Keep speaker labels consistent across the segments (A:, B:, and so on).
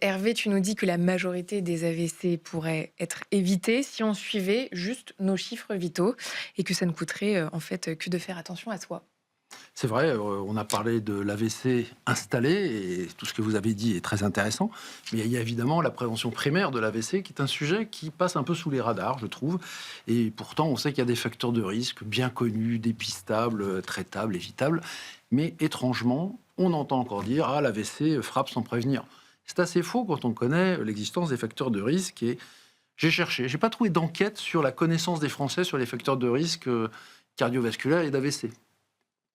A: Hervé, tu nous dis que la majorité des AVC pourraient être évités si on suivait juste nos chiffres vitaux et que ça ne coûterait en fait que de faire attention à soi.
B: C'est vrai, on a parlé de l'AVC installé et tout ce que vous avez dit est très intéressant. Mais il y a évidemment la prévention primaire de l'AVC qui est un sujet qui passe un peu sous les radars, je trouve. Et pourtant, on sait qu'il y a des facteurs de risque bien connus, dépistables, traitables, évitables. Mais étrangement, on entend encore dire ah, l'AVC frappe sans prévenir. C'est assez faux quand on connaît l'existence des facteurs de risque. Et j'ai cherché, j'ai pas trouvé d'enquête sur la connaissance des Français sur les facteurs de risque cardiovasculaires et d'AVC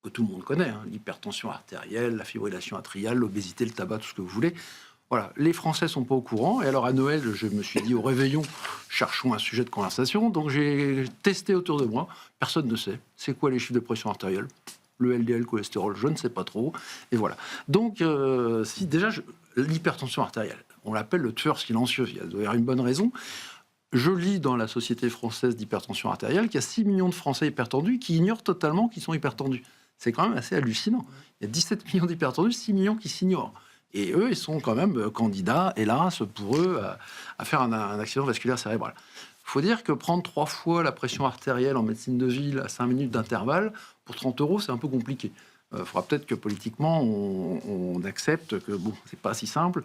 B: que tout le monde connaît, hein, l'hypertension artérielle, la fibrillation atriale, l'obésité, le tabac, tout ce que vous voulez. Voilà, les Français sont pas au courant. Et alors à Noël, je me suis dit au réveillon, cherchons un sujet de conversation. Donc j'ai testé autour de moi. Personne ne sait. C'est quoi les chiffres de pression artérielle? Le LDL, cholestérol, je ne sais pas trop. Et voilà. Donc si déjà l'hypertension artérielle, on l'appelle le tueur silencieux. Il doit y avoir une bonne raison. Je lis dans la Société française d'hypertension artérielle qu'il y a 6 millions de Français hypertendus qui ignorent totalement qu'ils sont hypertendus. C'est quand même assez hallucinant. Il y a 17 millions d'hypertendus, 6 millions qui s'ignorent. Et eux, ils sont quand même candidats, hélas, pour eux, à faire un accident vasculaire cérébral. Il faut dire que prendre 3 fois la pression artérielle en médecine de ville à 5 minutes d'intervalle, pour 30 euros, c'est un peu compliqué. Il faudra peut-être que politiquement, on accepte que bon, c'est pas si simple.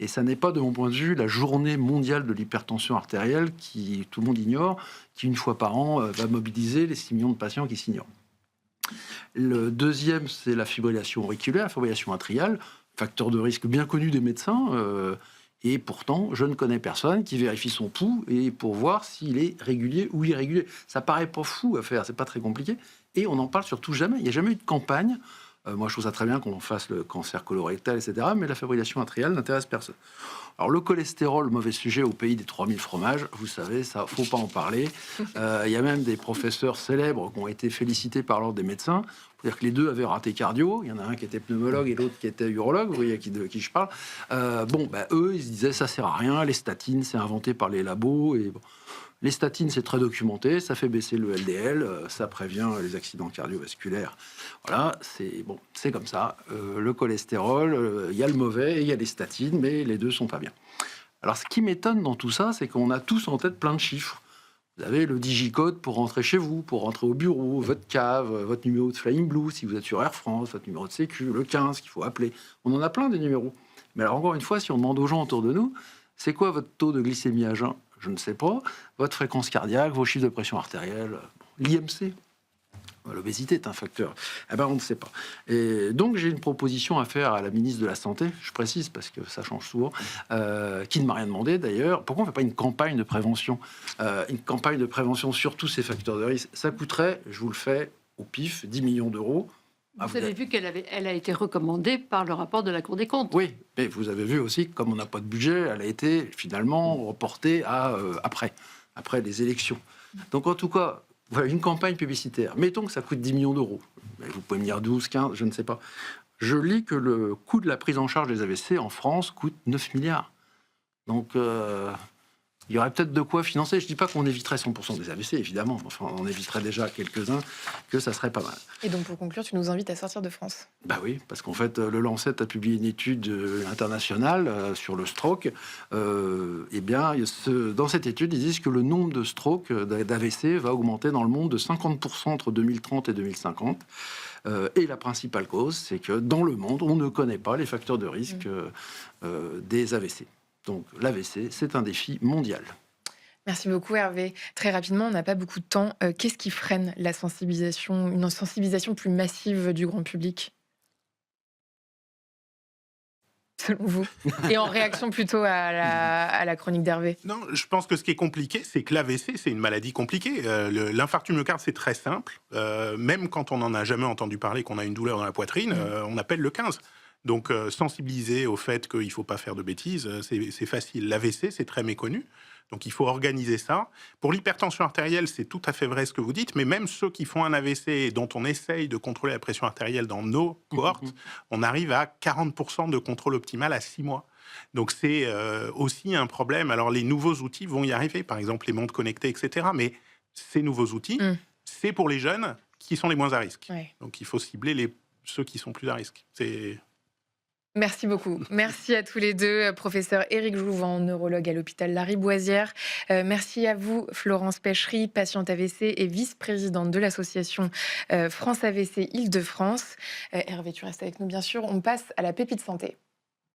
B: Et ça n'est pas, de mon point de vue, la journée mondiale de l'hypertension artérielle, qui tout le monde ignore, qui, une fois par an, va mobiliser les 6 millions de patients qui s'ignorent. Le deuxième, c'est la fibrillation auriculaire, la fibrillation atriale, facteur de risque bien connu des médecins. Et pourtant, je ne connais personne qui vérifie son pouls et pour voir s'il est régulier ou irrégulier. Ça paraît pas fou à faire, c'est pas très compliqué. Et on n'en parle surtout jamais. Il n'y a jamais eu de campagne. Moi, je trouve ça très bien qu'on fasse le cancer colorectal, etc. Mais la fibrillation atriale n'intéresse personne. Alors, le cholestérol, mauvais sujet au pays des 3000 fromages. Vous savez, ça, faut pas en parler. Il y a même des professeurs célèbres qui ont été félicités par l'ordre des médecins. C'est-à-dire que les deux avaient raté cardio. Il y en a un qui était pneumologue et l'autre qui était urologue. Vous voyez de qui je parle. Eux, ils se disaient ça sert à rien. Les statines, c'est inventé par les labos. Et bon. Les statines, c'est très documenté. Ça fait baisser le LDL. Ça prévient les accidents cardiovasculaires. Voilà, c'est comme ça. Le cholestérol, il y a le mauvais et il y a les statines, mais les deux sont pas bien. Alors, ce qui m'étonne dans tout ça, c'est qu'on a tous en tête plein de chiffres. Vous avez le digicode pour rentrer chez vous, pour rentrer au bureau, votre cave, votre numéro de Flying Blue, si vous êtes sur Air France, votre numéro de Sécu, le 15 qu'il faut appeler. On en a plein des numéros. Mais alors, encore une fois, si on demande aux gens autour de nous, c'est quoi votre taux de glycémie à jeun? Je ne sais pas. Votre fréquence cardiaque, vos chiffres de pression artérielle, l'IMC. L'obésité est un facteur. Eh ben, on ne sait pas. Et donc, j'ai une proposition à faire à la ministre de la Santé, je précise parce que ça change souvent, qui ne m'a rien demandé d'ailleurs. Pourquoi on ne fait pas une campagne de prévention? Une campagne de prévention sur tous ces facteurs de risque. Ça coûterait, je vous le fais au pif, 10 millions d'euros.
C: Vous avez vu elle a été recommandée par le rapport de la Cour des comptes.
B: Oui, mais vous avez vu aussi que comme on n'a pas de budget, elle a été finalement reportée à après les élections. Donc en tout cas, voilà une campagne publicitaire. Mettons que ça coûte 10 millions d'euros. Vous pouvez me dire 12, 15, je ne sais pas. Je lis que le coût de la prise en charge des AVC en France coûte 9 milliards. Donc il y aurait peut-être de quoi financer. Je ne dis pas qu'on éviterait 100% des AVC, évidemment. Enfin, on éviterait déjà quelques-uns, que ça serait pas mal.
A: Et donc pour conclure, tu nous invites à sortir de France.
B: Bah oui, parce qu'en fait, le Lancet a publié une étude internationale sur le stroke. Eh bien, dans cette étude, ils disent que le nombre de strokes, d'AVC, va augmenter dans le monde de 50% entre 2030 et 2050. Et la principale cause, c'est que dans le monde, on ne connaît pas les facteurs de risque des AVC. Donc l'AVC, c'est un défi mondial.
A: Merci beaucoup Hervé. Très rapidement, on n'a pas beaucoup de temps. Qu'est-ce qui freine la sensibilisation, une sensibilisation plus massive du grand public, selon vous? Et en réaction plutôt à la chronique d'Hervé.
D: Non, je pense que ce qui est compliqué, c'est que l'AVC, c'est une maladie compliquée. L'infarctus myocarde, c'est très simple. Même quand on n'en a jamais entendu parler, qu'on a une douleur dans la poitrine, on appelle le 15. Donc, sensibiliser au fait qu'il ne faut pas faire de bêtises, c'est facile. L'AVC, c'est très méconnu. Donc, il faut organiser ça. Pour l'hypertension artérielle, c'est tout à fait vrai ce que vous dites, mais même ceux qui font un AVC et dont on essaye de contrôler la pression artérielle dans nos cohortes, on arrive à 40% de contrôle optimal à 6 mois. Donc, c'est aussi un problème. Alors, les nouveaux outils vont y arriver, par exemple les montres connectées, etc. Mais ces nouveaux outils, c'est pour les jeunes qui sont les moins à risque.
A: Ouais.
D: Donc, il faut cibler ceux qui sont plus à risque.
A: Merci beaucoup. Merci à tous les deux, professeur Éric Jouvent, neurologue à l'hôpital Lariboisière. Merci à vous, Florence Pêchery, patiente AVC et vice-présidente de l'association France AVC Île-de-France. Hervé, tu restes avec nous, bien sûr. On passe à la pépite santé.